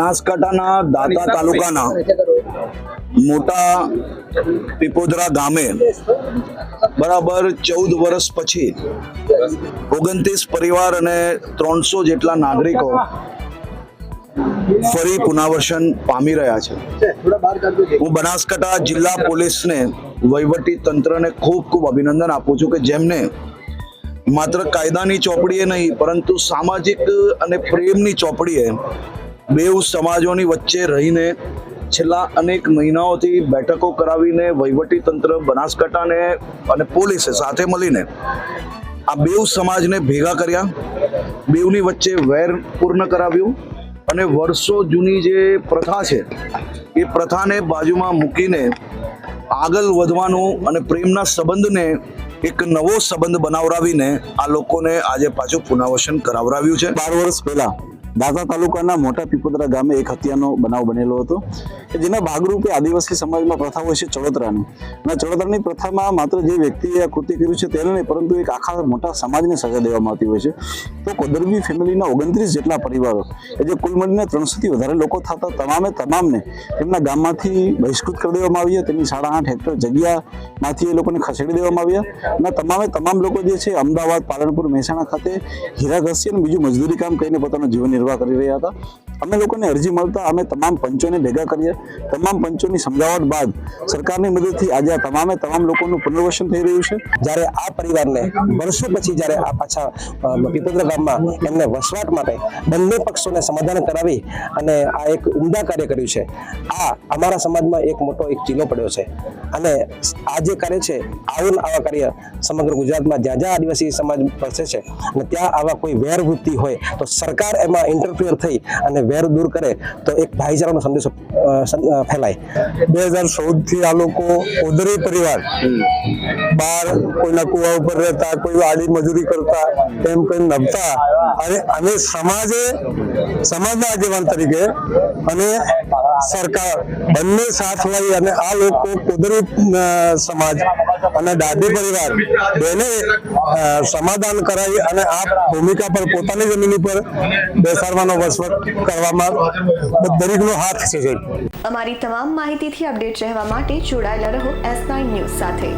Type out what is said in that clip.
બનાસકાંઠાના દાંતા તાલુકાના મોટા પીપોદરા ગામે બરાબર 14 વર્ષ પછી 29 પરિવાર અને 300 જેટલા નાગરિકો ફરી પુનર્વસન પામી રહ્યા છે। હું બનાસકાંઠા જિલ્લા પોલીસને વહીવટી તંત્રને ખૂબ અભિનંદન આપું છું કે જેમને માત્ર કાયદાની ચોપડીએ નહીં પરંતુ સામાજિક અને પ્રેમની ચોપડીએ બેઉ સમાજોની વચ્ચે રહીને છેલ્લા અનેક મહિનાઓથી બેઠકો કરાવીને વહીવટી તંત્ર બનાસકાંઠાને અને પોલીસે સાથે મળીને આ બેઉ સમાજને ભેગા કર્યા, બેઉની વચ્ચે વેર પૂર્ણ કરાવ્યું અને વર્ષો જૂની જે પ્રથા છે એ પ્રથાને બાજુમાં મૂકીને આગળ વધવાનું અને પ્રેમના સંબંધને એક નવો સંબંધ બનાવરાવીને આ લોકોને આજે પાછું પુનર્વસન કરાવરાવ્યું છે। 12 વર્ષ પહેલા દાંતા તાલુકાના મોટા પીપોદરા ગામે એક હત્યાનો બનાવ બનેલો હતો કે જેના ભાગરૂપે આદિવાસી સમાજમાં પ્રથા હોય છે ચડોતરાની, અને ચડોતરાની પ્રથામાં માત્ર જે વ્યક્તિએ આ કૃત્ય કર્યું છે તેને નહીં પરંતુ એક આખા મોટા સમાજને સજા દેવામાં આવતી હોય છે। તો કોદરબી ફેમિલીના 29 જેટલા પરિવારો કે જે કુલ મળીને 300થી વધારે લોકો થતા તમામને તેમના ગામમાંથી બહિષ્કૃત કરી દેવામાં આવ્યા, તેમની 8.5 હેક્ટર જગ્યામાંથી એ લોકોને ખસેડી દેવામાં આવ્યા અને તમામ લોકો જે છે અમદાવાદ, પાલનપુર, મહેસાણા ખાતે હીરા ઘસી અને બીજું મજદૂરી કામ કરીને પોતાનું જીવન નિર્વાહ કરી રહ્યા હતા। અમે લોકોને અરજી મળતા અમે તમામ પંચોને ભેગા કર્યા, તમામ પંચોની સમજાવટ બાદ સરકારની મદદથી આજે તમામ લોકોનું પુનર્વસન થઈ રહ્યું છે। જ્યારે આ પરિવારને વર્ષો પછી જ્યારે આ પાછા પીપોદરા ગામમાં એમને વસવાટ માટે બંને પક્ષોને સમાધાન કરાવી અને આ એક ઉમદા કાર્ય કર્યું છે, આ અમારા સમાજમાં એક મોટો ચીલો પડ્યો છે અને આ જે કાર્ય છે આવા કાર્ય સમગ્ર ગુજરાતમાં જ્યાં આદિવાસી સમાજ વસે છે અને ત્યાં આવા કોઈ વેરવૃત્તિ હોય તો સરકાર એમાં ઇન્ટરફિયર થઈ અને વેર દૂર કરે તો એક ભાઈચારાનો સંદેશો ફેલાય। 2014 થી આ લોકો કોદરી પરિવાર બહાર કોઈના કુવા ઉપર રહેતા, કોઈ આડી મજૂરી કરતા, એમ કઈ નભતા અને સમાજના આગેવાન તરીકે અને સરકાર બંને સાથ લઈ અને આ લોકો કોદરી સમાજ અને દાદી પરિવાર બેને સમાધાન કરાવી અને આ ભૂમિકા પર પોતાની જમીન પર બેસાડવાનો વસવટ કરવામાં દરેકનો હાથ છે। અમારી તમામ માહિતીથી અપડેટ રહેવા માટે જોડાયેલા રહો S9 ન્યૂઝ સાથે।